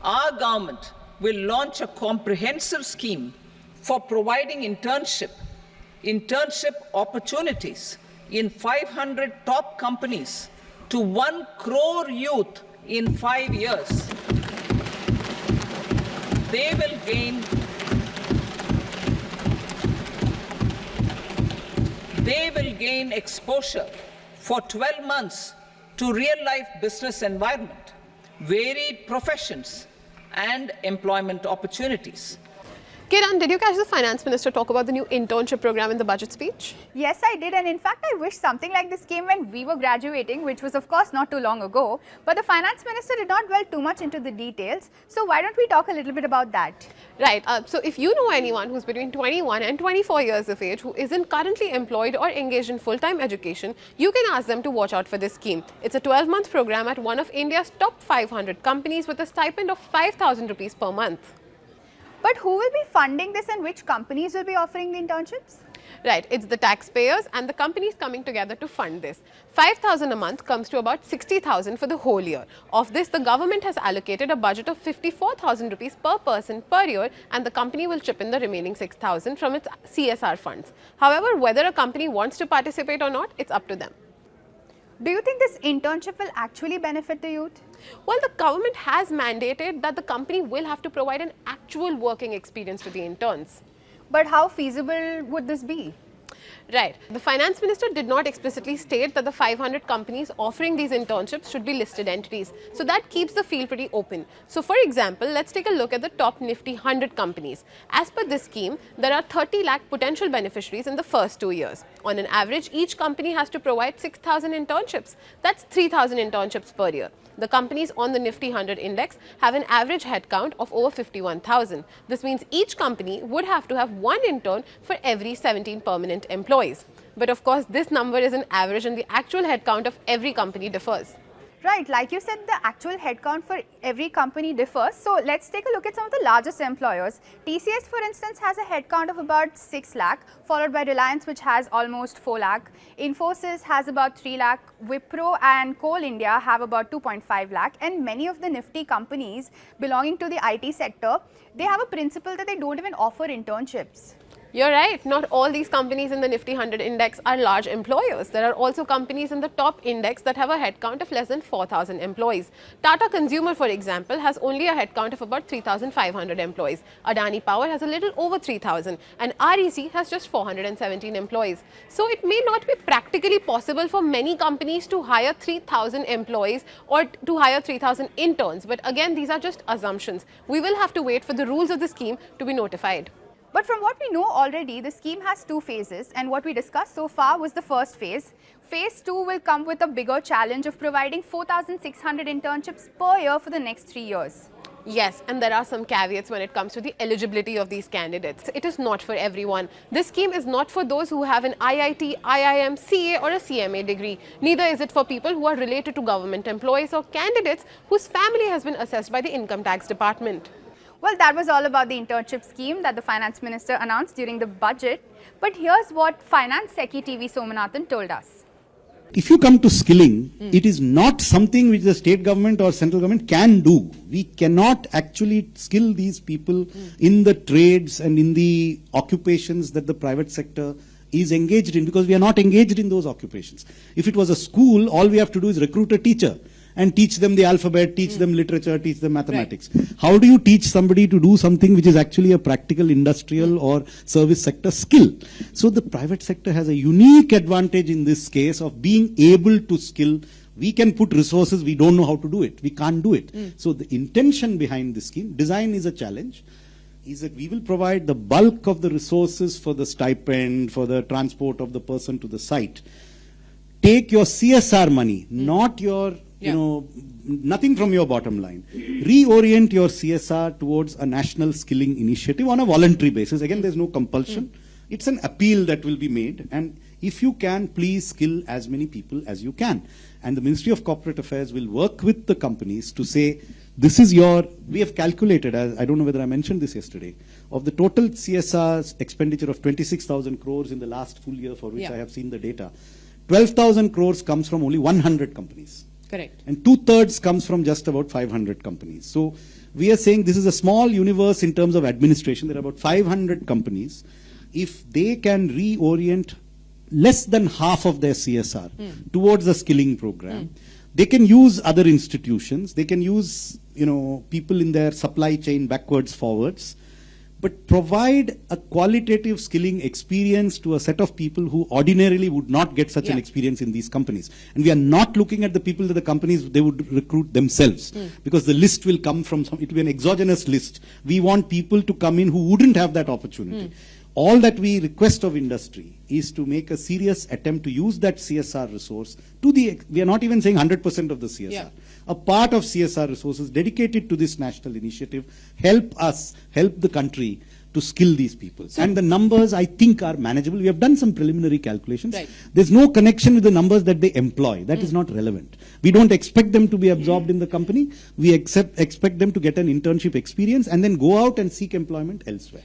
Our government will launch a comprehensive scheme for providing internship opportunities in 500 top companies to 1 crore youth in 5 years. They will gain exposure for 12 months to real-life business environment, varied professions, and employment opportunities. Kiran, did you catch the Finance Minister talk about the new internship program in the budget speech? Yes, I did, and in fact, I wish something like this came when we were graduating, which was of course not too long ago. But the Finance Minister did not dwell too much into the details, so why don't we talk a little bit about that? Right, so if you know anyone who's between 21 and 24 years of age who isn't currently employed or engaged in full-time education, you can ask them to watch out for this scheme. It's a 12-month program at one of India's top 500 companies with a stipend of 5,000 rupees per month. But who will be funding this and which companies will be offering the internships? Right, it's the taxpayers and the companies coming together to fund this. 5,000 a month comes to about 60,000 for the whole year. Of this, the government has allocated a budget of 54,000 rupees per person per year, and the company will chip in the remaining 6,000 from its CSR funds. However, whether a company wants to participate or not, it's up to them. Do you think this internship will actually benefit the youth? Well, the government has mandated that the company will have to provide an actual working experience to the interns. But how feasible would this be? Right. The Finance Minister did not explicitly state that the 500 companies offering these internships should be listed entities. So that keeps the field pretty open. So for example, let's take a look at the top Nifty 100 companies. As per this scheme, there are 30 lakh potential beneficiaries in the first 2 years. On an average, each company has to provide 6,000 internships. That's 3,000 internships per year. The companies on the Nifty 100 index have an average headcount of over 51,000. This means each company would have to have one intern for every 17 permanent employees. But of course, this number is an average and the actual headcount of every company differs. Right, like you said, the actual headcount for every company differs. So let's take a look at some of the largest employers. TCS, for instance, has a headcount of about 6 lakh, followed by Reliance, which has almost 4 lakh. Infosys has about 3 lakh. Wipro and Coal India have about 2.5 lakh. And many of the Nifty companies belonging to the IT sector, they have a principle that they don't even offer internships. You're right. Not all these companies in the Nifty 100 index are large employers. There are also companies in the top index that have a headcount of less than 4,000 employees. Tata Consumer, for example, has only a headcount of about 3,500 employees. Adani Power has a little over 3,000 and REC has just 417 employees. So it may not be practically possible for many companies to hire 3,000 employees or to hire 3,000 interns. But again, these are just assumptions. We will have to wait for the rules of the scheme to be notified. But from what we know already, the scheme has 2 phases, and what we discussed so far was the first phase. Phase 2 will come with a bigger challenge of providing 4,600 internships per year for the next 3 years. Yes, and there are some caveats when it comes to the eligibility of these candidates. It is not for everyone. This scheme is not for those who have an IIT, IIM, CA or a CMA degree. Neither is it for people who are related to government employees or candidates whose family has been assessed by the Income Tax Department. Well, that was all about the internship scheme that the Finance Minister announced during the budget. But here's what Finance Secretary TV Somanathan told us. If you come to skilling, it is not something which the state government or central government can do. We cannot actually skill these people in the trades and in the occupations that the private sector is engaged in, because we are not engaged in those occupations. If it was a school, all we have to do is recruit a teacher and teach them the alphabet, teach them literature, teach them mathematics. Right. How do you teach somebody to do something which is actually a practical industrial or service sector skill? So the private sector has a unique advantage in this case of being able to skill. We can put resources, we don't know how to do it. We can't do it. So the intention behind this scheme, design is a challenge, is that we will provide the bulk of the resources for the stipend, for the transport of the person to the site. Take your CSR money, not your nothing from your bottom line. Reorient your CSR towards a national skilling initiative on a voluntary basis. Again, there's no compulsion. It's an appeal that will be made. And if you can, please skill as many people as you can. And the Ministry of Corporate Affairs will work with the companies to say, this is your, we have calculated, I don't know whether I mentioned this yesterday, of the total CSR expenditure of 26,000 crores in the last full year for which I have seen the data. 12,000 crores comes from only 100 companies. Correct. And 2/3 comes from just about 500 companies. So We are saying this is a small universe in terms of administration. There are about 500 companies. If they can reorient less than half of their CSR towards a skilling program, they can use other institutions, they can use, people in their supply chain backwards, forwards, but provide a qualitative skilling experience to a set of people who ordinarily would not get such an experience in these companies. And we are not looking at the people that the companies, they would recruit themselves, because the list will come from it will be an exogenous list. We want people to come in who wouldn't have that opportunity. All that we request of industry is to make a serious attempt to use that CSR resource to we are not even saying 100% of the CSR. A part of CSR resources dedicated to this national initiative help the country to skill these people. And the numbers, I think, are manageable. We have done some preliminary calculations. There's no connection with the numbers that they employ. That is not relevant. We don't expect them to be absorbed in the company. We expect them to get an internship experience and then go out and seek employment elsewhere.